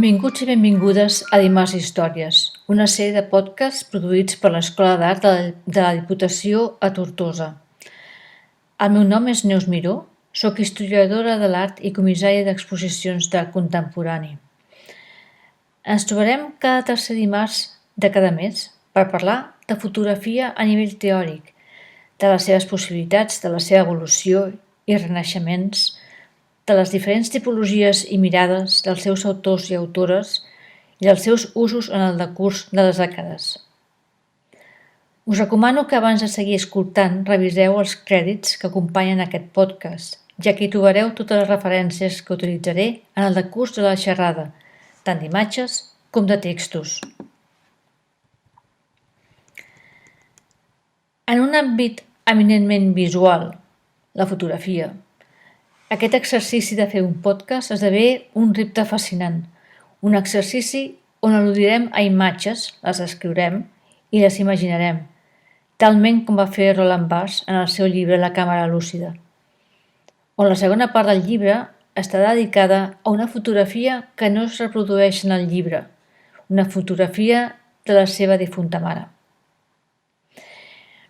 Benvinguts i benvingudes a Dimarts Històries, una sèrie de podcasts produïts per l'Escola d'Art de la Diputació a Tortosa. El meu nom és Neus Miró, soc historiadora de l'art i comissària d'exposicions d'art contemporani. Ens trobarem cada tercer dimarts de cada mes per parlar de fotografia a nivell teòric, de les seves possibilitats, de la seva evolució i renaixements, de les diferents tipologies i mirades dels seus autors i autores i dels seus usos en el decurs de les dècades. Us recomano que abans de seguir escoltant reviseu els crèdits que acompanyen aquest podcast, ja que hi trobareu totes les referències que utilitzaré en el decurs de la xerrada, tant d'imatges com de textos. En un àmbit eminentment visual, la fotografia, aquest exercici de fer un podcast esdevé un repte fascinant, un exercici on al·ludirem a imatges, les escriurem i les imaginarem, talment com va fer Roland Barthes en el seu llibre La càmera lúcida, on la segona part del llibre està dedicada a una fotografia que no es reprodueix en el llibre, una fotografia de la seva difunta mare.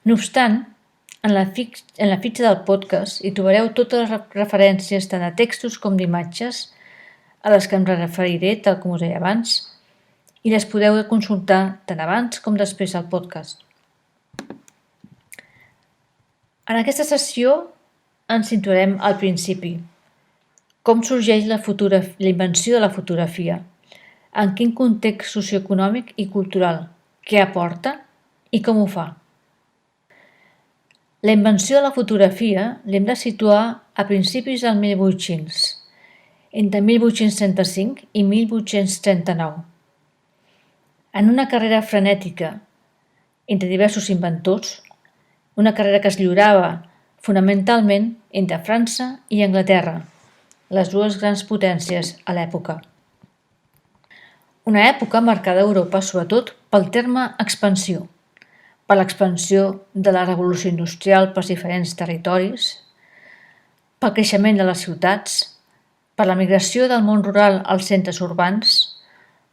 No obstant, en la fitxa del podcast hi trobareu totes les referències tant a textos com d'imatges a les que em referiré, tal com us deia abans, i les podeu consultar tant abans com després del podcast. En aquesta sessió ens situarem al principi. Com sorgeix la invenció de la fotografia? En quin context socioeconòmic i cultural? Què aporta i com ho fa? La invenció de la fotografia l'hem de situar a principis del 1800, entre 1835 i 1839. En una carrera frenètica entre diversos inventors, una carrera que es lliurava fonamentalment entre França i Anglaterra, les dues grans potències a l'època. Una època marcada a Europa sobretot pel terme expansió, per l'expansió de la revolució industrial pels diferents territoris, pel creixement de les ciutats, per la migració del món rural als centres urbans,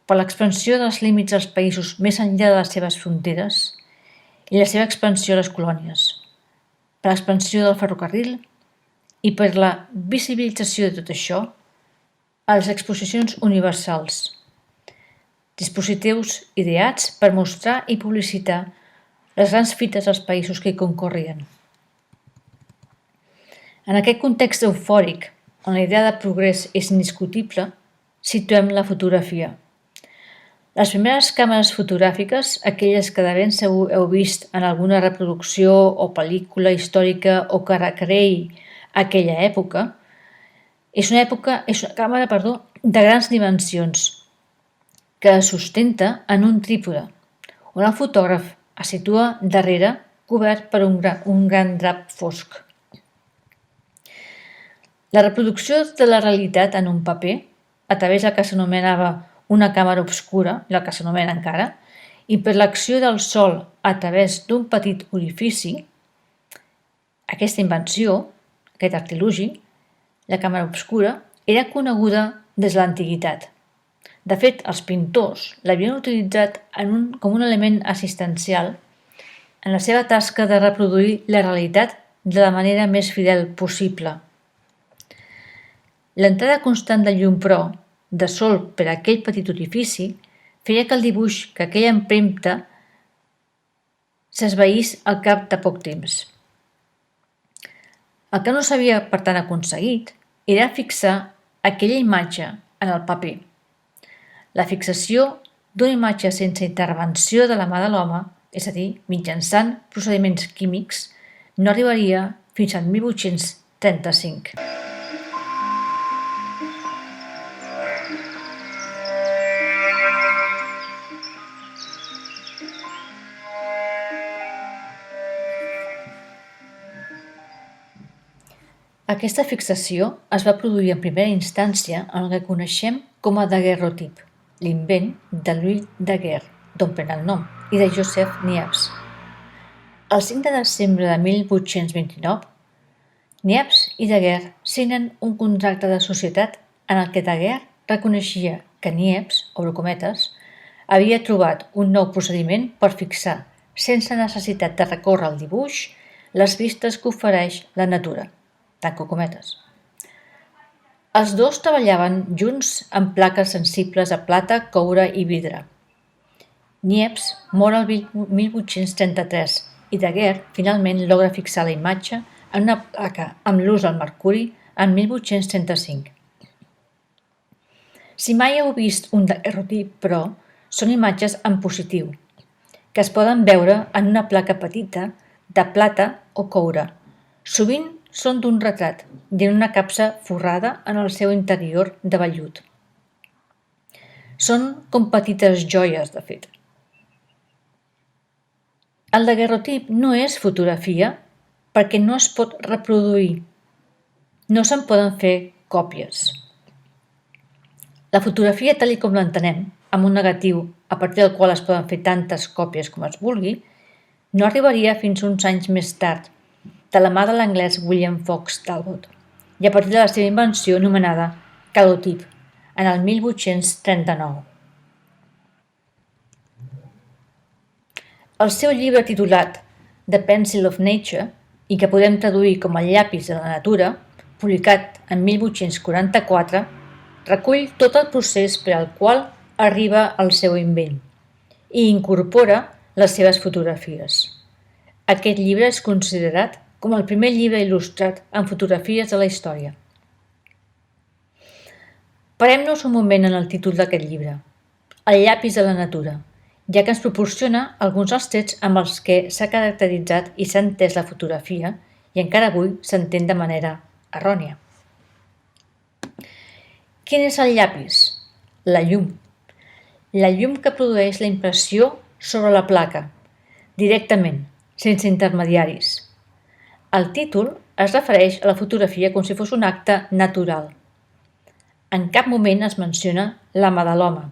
per l'expansió dels límits dels països més enllà de les seves fronteres i la seva expansió a les colònies, per l'expansió del ferrocarril i per la visibilització de tot això a les exposicions universals, dispositius ideats per mostrar i publicitar les grans fites dels països que hi concorrien. En aquest context eufòric, on la idea de progrés és indiscutible, situem la fotografia. Les primeres càmeres fotogràfiques, aquelles que de ben segur heu vist en alguna reproducció o pel·lícula històrica o que recreï aquella època, és una càmera de grans dimensions que es sustenta en un trípode, on el fotògraf es situa darrere, cobert per un gran drap fosc. La reproducció de la realitat en un paper, a través del que s'anomenava una càmera obscura, la que s'anomena encara, i per l'acció del sol a través d'un petit orifici, aquesta invenció, aquest artilugi, la càmera obscura, era coneguda des de l'antiguitat. De fet, els pintors l'havien utilitzat com un element assistencial en la seva tasca de reproduir la realitat de la manera més fidel possible. L'entrada constant de llum, però, de sol per aquell petit orifici, feia que el dibuix, que aquella empremta, s'esvaís al cap de poc temps. El que no s'havia, per tant, aconseguit era fixar aquella imatge en el paper. La fixació d'una imatge sense intervenció de la mà de l'home, és a dir, mitjançant procediments químics, no arribaria fins al 1835. Aquesta fixació es va produir en primera instància en el que coneixem com a daguerrotip, l'invent de Louis Daguerre, d'on pren el nom, i de Joseph Niepce. El 5 de desembre de 1829, Niepce i Daguerre signen un contracte de societat en el que Daguerre reconeixia que Niepce, obro cometes, havia trobat un nou procediment per fixar, sense necessitat de recórrer al dibuix, les vistes que ofereix la natura, tanco cometes. Els dos treballaven junts amb plaques sensibles a plata, coure i vidre. Niepce mor el 1833 i Daguerre finalment logra fixar la imatge en una placa amb l'ús del mercuri en 1835. Si mai heu vist un daguerrotip, però, són imatges en positiu, que es poden veure en una placa petita de plata o coure. Sovint són d'un retrat i en una capsa forrada en el seu interior de vellut. Són com petites joies, de fet. El daguerrotip no és fotografia perquè no es pot reproduir. No se'n poden fer còpies. La fotografia, tal com l'entenem, amb un negatiu a partir del qual es poden fer tantes còpies com es vulgui, no arribaria fins uns anys més tard, de la mà de l'anglès William Fox Talbot, i a partir de la seva invenció anomenada calotip, en el 1839. El seu llibre titulat The Pencil of Nature, i que podem traduir com el llapis de la natura, publicat en 1844, recull tot el procés per al qual arriba al seu invent i incorpora les seves fotografies. Aquest llibre és considerat com el primer llibre il·lustrat amb fotografies de la història. Parem-nos un moment en el títol d'aquest llibre, El llapis de la natura, ja que ens proporciona alguns dels trets amb els que s'ha caracteritzat i s'ha entès la fotografia i encara avui s'entén de manera errònia. Quin és el llapis? La llum. La llum que produeix la impressió sobre la placa, directament, sense intermediaris. El títol es refereix a la fotografia com si fos un acte natural. En cap moment es menciona la mà de l'home.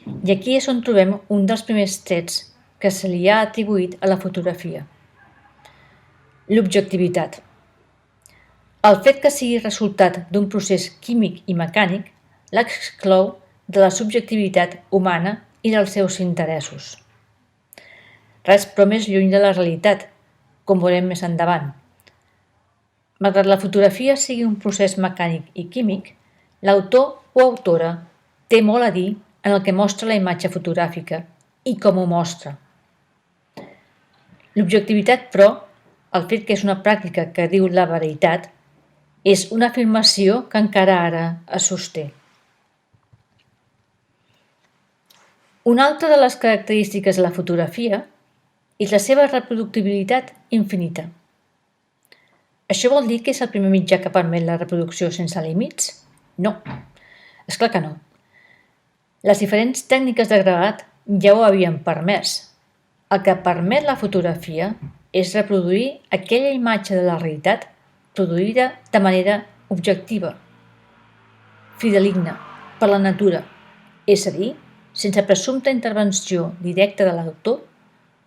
I aquí és on trobem un dels primers trets que se li ha atribuït a la fotografia. L'objectivitat. El fet que sigui resultat d'un procés químic i mecànic l'exclou de la subjectivitat humana i dels seus interessos. Res però més lluny de la realitat, com veurem més endavant. Malgrat la fotografia sigui un procés mecànic i químic, l'autor o autora té molt a dir en el que mostra la imatge fotogràfica i com ho mostra. L'objectivitat, però, el fet que és una pràctica que diu la veritat, és una afirmació que encara ara es sosté. Una altra de les característiques de la fotografia és la seva reproductibilitat infinita. Això vol dir que és el primer mitjà que permet la reproducció sense límits? No, és clar que no. Les diferents tècniques de gravat ja ho havien permès. El que permet la fotografia és reproduir aquella imatge de la realitat produïda de manera objectiva, fideligna, per la natura, és a dir, sense presumpta intervenció directa de l'autor,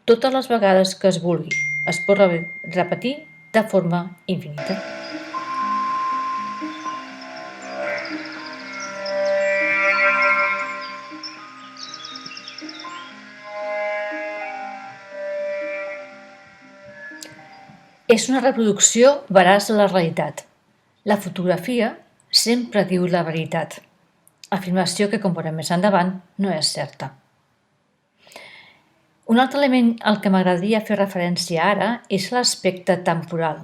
totes les vegades que es vulgui. Es pot repetir de forma infinita. És una reproducció veraç de la realitat. La fotografia sempre diu la veritat, afirmació que, com veurem més endavant, no és certa. Un altre element al que m'agradaria fer referència ara és l'aspecte temporal,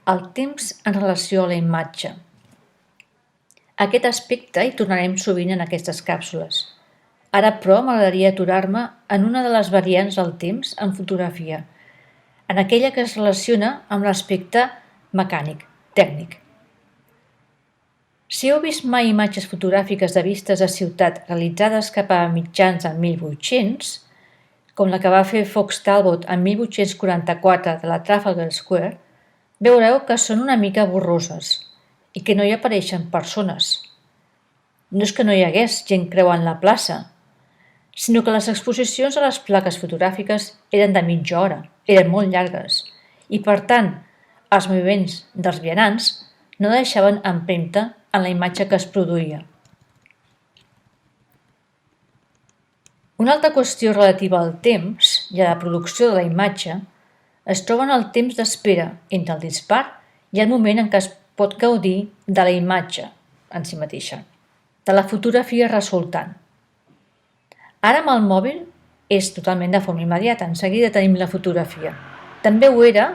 el temps en relació a la imatge. A aquest aspecte hi tornarem sovint en aquestes càpsules. Ara, però, m'agradaria aturar-me en una de les variants del temps en fotografia, en aquella que es relaciona amb l'aspecte mecànic, tècnic. Si heu vist mai imatges fotogràfiques de vistes de ciutat realitzades cap a mitjans del 1800, com la que va fer Fox Talbot en 1844 de la Trafalgar Square, veureu que són una mica borroses i que no hi apareixen persones. No és que no hi hagués gent creuant la plaça, sinó que les exposicions a les plaques fotogràfiques eren de mitja hora, eren molt llargues, i per tant, els moviments dels vianants no deixaven empremta en la imatge que es produïa. Una altra qüestió relativa al temps i a la producció de la imatge es troba en el temps d'espera entre el dispar i el moment en què es pot gaudir de la imatge en si mateixa, de la fotografia resultant. Ara amb el mòbil és totalment de forma immediata, en seguida tenim la fotografia. També ho era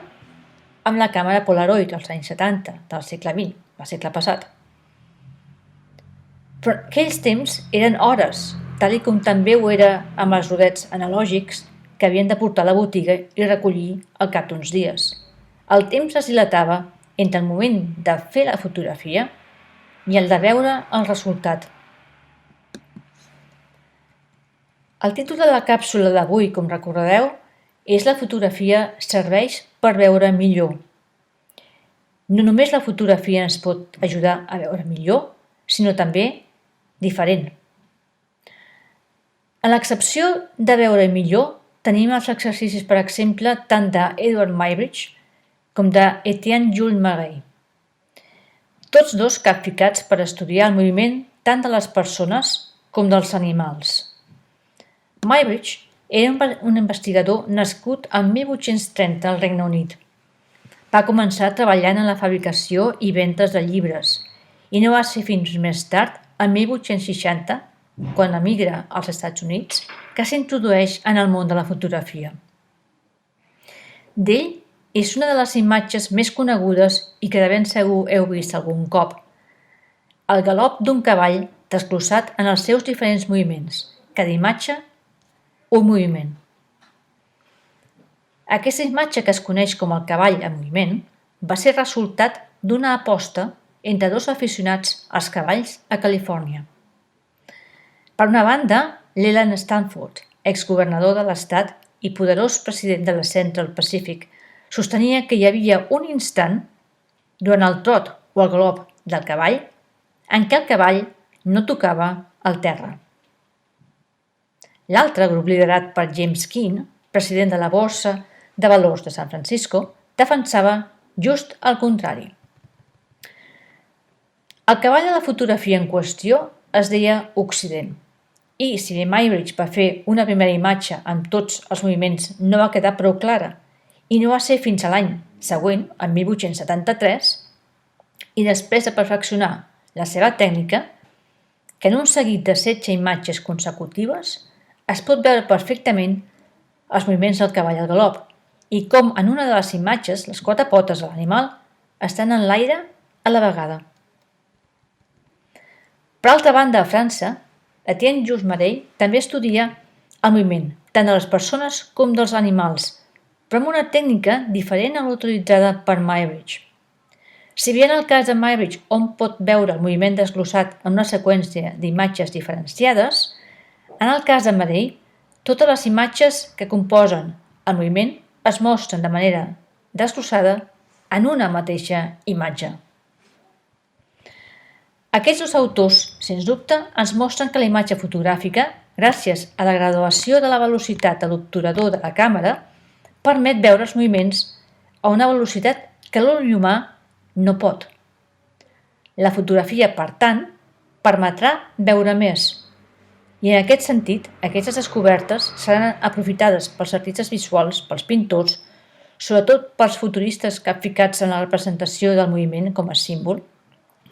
amb la càmera Polaroid als anys 70 del segle XX, del segle passat. Però aquells temps eren hores, tal com també ho era amb els rodets analògics que havien de portar a la botiga i recollir al cap d'uns dies. El temps es dilatava entre el moment de fer la fotografia i el de veure el resultat. El títol de la càpsula d'avui, com recordareu, és La fotografia serveix per veure millor. No només la fotografia ens pot ajudar a veure millor, sinó també diferent. A l'excepció de veure millor, tenim els exercicis, per exemple, tant d'Edward Muybridge com d'Etienne Jules Marey. Tots dos capficats per estudiar el moviment tant de les persones com dels animals. Muybridge era un investigador nascut el 1830 al Regne Unit. Va començar treballant en la fabricació i ventes de llibres i no va ser fins més tard, el 1860, quan emigra als Estats Units, que s'introdueix en el món de la fotografia. D'ell és una de les imatges més conegudes i que de ben segur heu vist algun cop. El galop d'un cavall desglossat en els seus diferents moviments, cada imatge un moviment. Aquesta imatge, que es coneix com el cavall en moviment, va ser resultat d'una aposta entre dos aficionats als cavalls a Califòrnia. Per una banda, Leland Stanford, exgovernador de l'estat i poderós president de la Central Pacific, sostenia que hi havia un instant, durant el trot o el galop del cavall, en què el cavall no tocava el terra. L'altre grup, liderat per James Keene, president de la Borsa de Valors de San Francisco, defensava just el contrari. El cavall de la fotografia en qüestió es deia Occident, i si Muybridge va fer una primera imatge amb tots els moviments no va quedar prou clara, i no va ser fins a l'any següent, en 1873, i després de perfeccionar la seva tècnica, que en un seguit de 16 imatges consecutives es pot veure perfectament els moviments del cavall al galop i com en una de les imatges les 4 potes de l'animal estan en l'aire a la vegada. Per altra banda, a França, Etienne Jules Marey també estudia el moviment tant de les persones com dels animals, però amb una tècnica diferent a l'utilitzada per Muybridge. Si bé en el cas de Muybridge hom pot veure el moviment desglossat en una seqüència d'imatges diferenciades, en el cas de Marey, totes les imatges que composen el moviment es mostren de manera desglossada en una mateixa imatge. Aquests dos autors, sens dubte, ens mostren que la imatge fotogràfica, gràcies a la graduació de la velocitat de l'obturador de la càmera, permet veure els moviments a una velocitat que l'ull humà no pot. La fotografia, per tant, permetrà veure més. I en aquest sentit, aquestes descobertes seran aprofitades pels artistes visuals, pels pintors, sobretot pels futuristes capficats en la representació del moviment com a símbol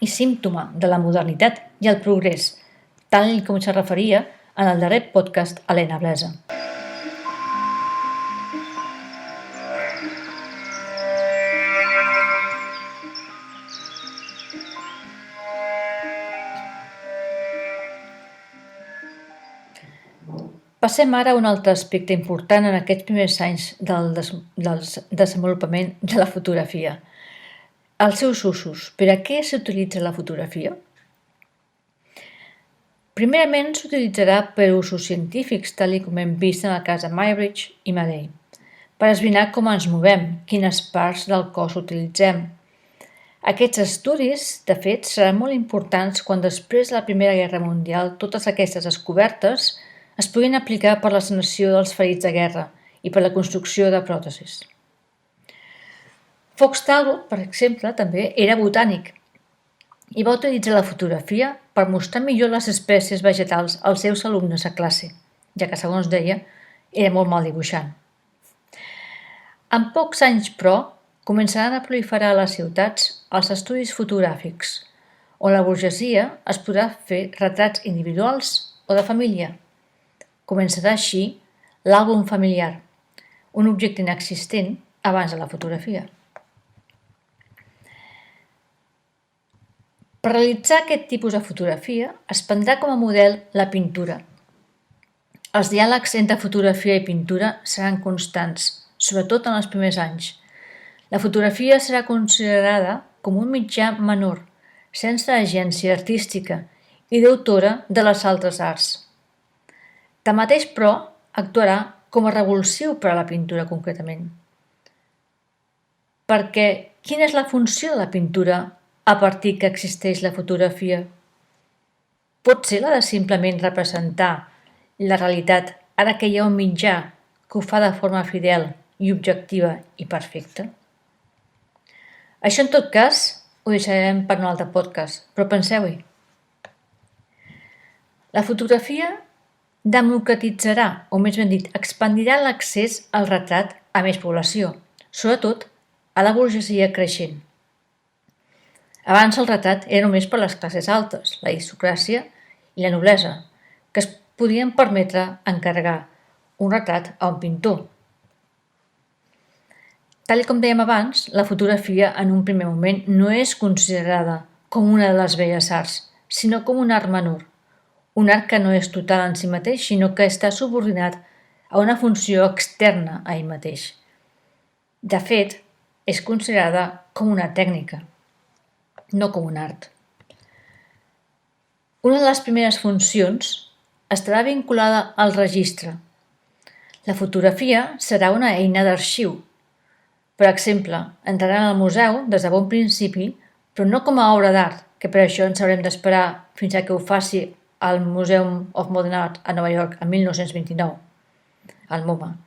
i símptoma de la modernitat i el progrés, tal com s'hi referia en el darrer podcast Helena Blesa. Passem ara a un altre aspecte important en aquests primers anys del desenvolupament de la fotografia. Els seus usos. Per a què s'utilitza la fotografia? Primerament s'utilitzarà per usos científics, tal com hem vist en el cas de Muybridge i Marey, per esbrinar com ens movem, quines parts del cos utilitzem. Aquests estudis, de fet, seran molt importants quan després de la Primera Guerra Mundial totes aquestes descobertes es puguin aplicar per la sanació dels ferits de guerra i per la construcció de pròtesis. Fox Talbot, per exemple, també era botànic i va utilitzar la fotografia per mostrar millor les espècies vegetals als seus alumnes a classe ja que, segons deia, era molt mal dibuixant. En pocs anys, però, començaran a proliferar a les ciutats els estudis fotogràfics, on la burgesia es podrà fer retrats individuals o de família. Començarà així l'àlbum familiar, un objecte inexistent abans de la fotografia. Per realitzar aquest tipus de fotografia es prendrà com a model la pintura. Els diàlegs entre fotografia i pintura seran constants, sobretot en els primers anys. La fotografia serà considerada com un mitjà menor, sense agència artística i d'autora de les altres arts. Tanmateix, però, actuarà com a revulsiu per a la pintura concretament. Perquè quina és la funció de la pintura a partir que existeix la fotografia? Pot ser la de simplement representar la realitat ara que hi ha un mitjà que ho fa de forma fidel i objectiva i perfecta? Això, en tot cas, ho deixarem per un altre podcast, però penseu-hi. La fotografia democratitzarà, o més ben dit, expandirà l'accés al retrat a més població, sobretot a la burgesia creixent. Abans el retrat era només per les classes altes, l'aristocràcia i la noblesa, que es podien permetre encarregar un retrat a un pintor. Tal com dèiem abans, la fotografia en un primer moment no és considerada com una de les belles arts, sinó com un art menor, un art que no és total en si mateix, sinó que està subordinat a una funció externa a ell mateix. De fet, és considerada com una tècnica, no com un art. Una de les primeres funcions estarà vinculada al registre. La fotografia serà una eina d'arxiu. Per exemple, entraran al museu des de bon principi, però no com a obra d'art, que per això ens haurem d'esperar fins a que ho faci al Museum of Modern Art a Nova York en 1929, al MoMA,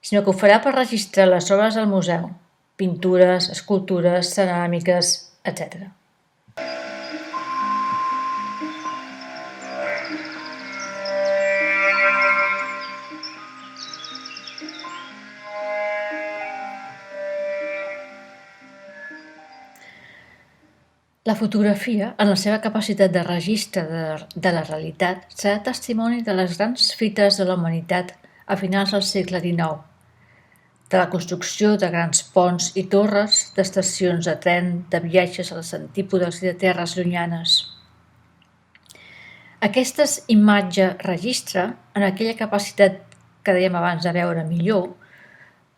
sinó que ho farà per registrar les obres al museu, pintures, escultures, ceràmiques, etc. La fotografia, en la seva capacitat de registre de la realitat, serà testimoni de les grans fites de la humanitat a finals del segle XIX, de la construcció de grans ponts i torres, d'estacions de tren, de viatges a les antípodes i de terres llunyanes. Aquestes imatge-registre, en aquella capacitat que dèiem abans de veure millor,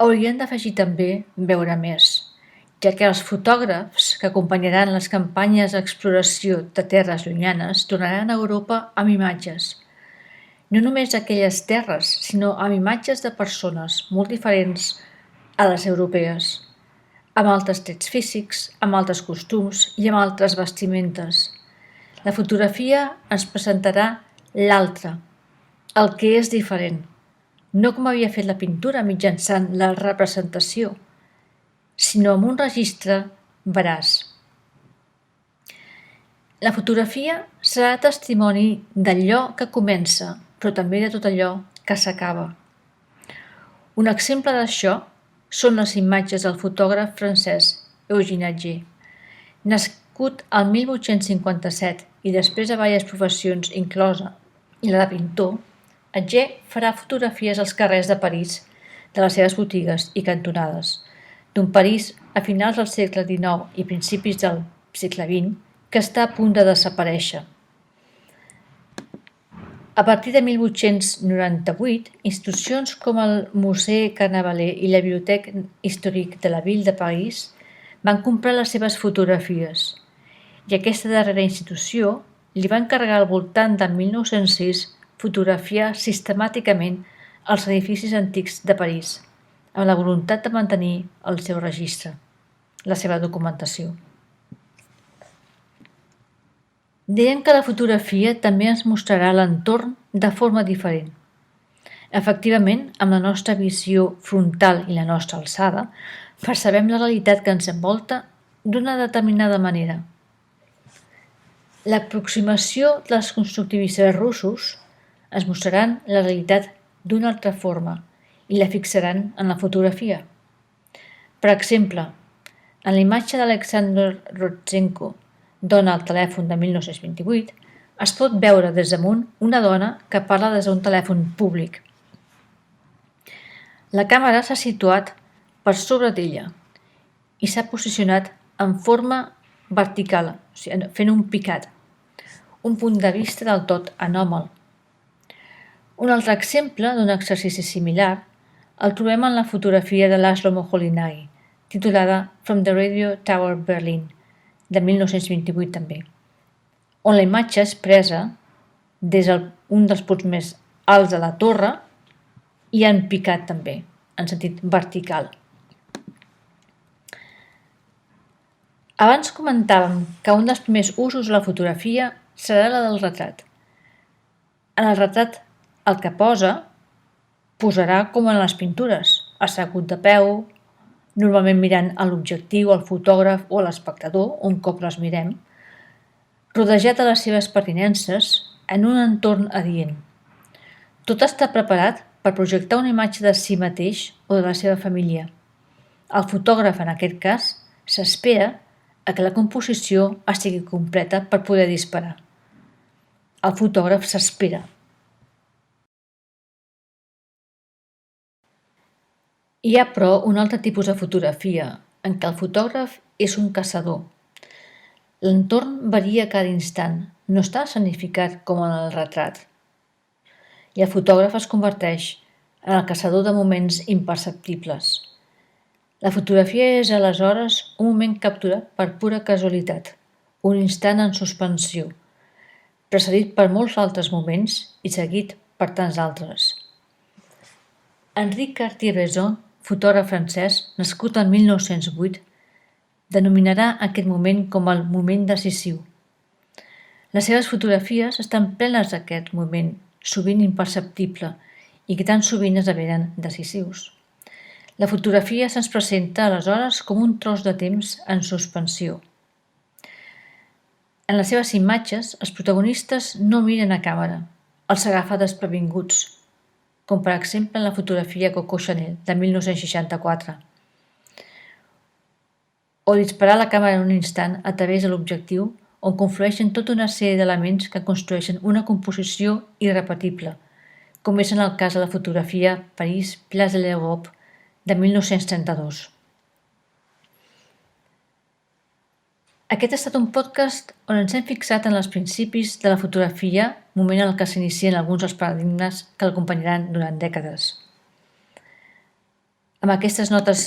haurien d'afegir també veure més, ja que els fotògrafs que acompanyaran les campanyes d'exploració de terres llunyanes tornaran a Europa amb imatges. No només d'aquelles terres, sinó amb imatges de persones molt diferents a les europees, amb altres trets físics, amb altres costums i amb altres vestimentes. La fotografia ens presentarà l'altre, el que és diferent, no com havia fet la pintura mitjançant la representació, sinó amb un registre veraç. La fotografia serà testimoni d'allò que comença, però també de tot allò que s'acaba. Un exemple d'això són les imatges del fotògraf francès Eugène Atget. Nascut al 1857 i després de diverses professions inclosa i la de pintor, Atget farà fotografies als carrers de París de les seves botigues i cantonades, d'un París a finals del segle XIX i principis del segle XX que està a punt de desaparèixer. A partir de 1898, institucions com el Musée Carnavalet i la Bibliothèque Historique de la Ville de Paris van comprar les seves fotografies i aquesta darrera institució li va encarregar al voltant de 1906 fotografiar sistemàticament els edificis antics de París, amb la voluntat de mantenir el seu registre, la seva documentació. Dèiem que la fotografia també ens mostrarà l'entorn de forma diferent. Efectivament, amb la nostra visió frontal i la nostra alçada, percebem la realitat que ens envolta d'una determinada manera. L'aproximació dels constructivistes russos ens mostraran la realitat d'una altra forma i la fixaran en la fotografia. Per exemple, en la imatge d'Alexander Rodchenko, dona al telèfon de 1928, es pot veure des damunt una dona que parla des d'un telèfon públic. La càmera s'ha situat per sobre d'ella i s'ha posicionat en forma vertical, o sigui, fent un picat, un punt de vista del tot anòmal. Un altre exemple d'un exercici similar el trobem en la fotografia de Laszlo Moholy-Nagy, titulada From the Radio Tower Berlin, de 1928 també, on la imatge és presa des d'un dels punts més alts de la torre i en picat també, en sentit vertical. Abans comentàvem que un dels primers usos de la fotografia serà la del retrat. En el retrat el que posarà com en les pintures, assegut de peu, normalment mirant a l'objectiu, al fotògraf o a l'espectador, un cop les mirem, rodejat de les seves pertinences en un entorn adient. Tot està preparat per projectar una imatge de si mateix o de la seva família. El fotògraf, en aquest cas, s'espera a que la composició estigui completa per poder disparar. El fotògraf s'espera. Hi ha, però, un altre tipus de fotografia, en què el fotògraf és un caçador. L'entorn varia a cada instant, no està escenificat com en el retrat. I el fotògraf es converteix en el caçador de moments imperceptibles. La fotografia és aleshores un moment capturat per pura casualitat, un instant en suspensió, precedit per molts altres moments i seguit per tants altres. Henri Cartier-Bresson, fotògraf francès, nascut en 1908, denominarà aquest moment com el moment decisiu. Les seves fotografies estan plenes d'aquest moment, sovint imperceptible, i que tan sovint esdevenen decisius. La fotografia se'ns presenta aleshores com un tros de temps en suspensió. En les seves imatges, els protagonistes no miren a càmera, els agafa desprevinguts, com per exemple en la fotografia Coco Chanel, de 1964, o disparar la càmera en un instant a través de l'objectiu, on conflueixen tota una sèrie d'elements que construeixen una composició irrepetible, com és en el cas de la fotografia París, Place de l'Europe, de 1932. Aquest ha estat un podcast on ens hem fixat en els principis de la fotografia, moment en què s'inicien alguns dels paradigmes que l'acompanyaran durant dècades. Amb aquestes notes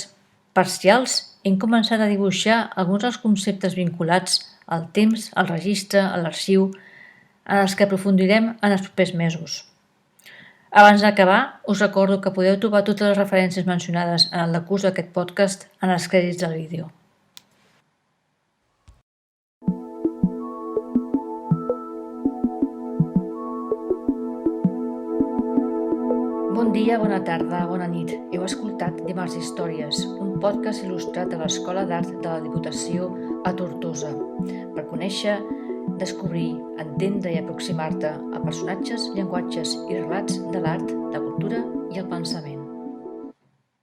parcials hem començat a dibuixar alguns dels conceptes vinculats al temps, al registre, a l'arxiu, en els que aprofundirem en els propers mesos. Abans d'acabar, us recordo que podeu trobar totes les referències mencionades en el decurs d'aquest podcast en els crèdits del vídeo. Bon dia, bona tarda, bona nit. Heu escoltat Dimarts Històries, un podcast il·lustrat de l'Escola d'Art de la Diputació a Tortosa, per conèixer, descobrir, entendre i aproximar-te a personatges, llenguatges i relats de l'art, la cultura i el pensament.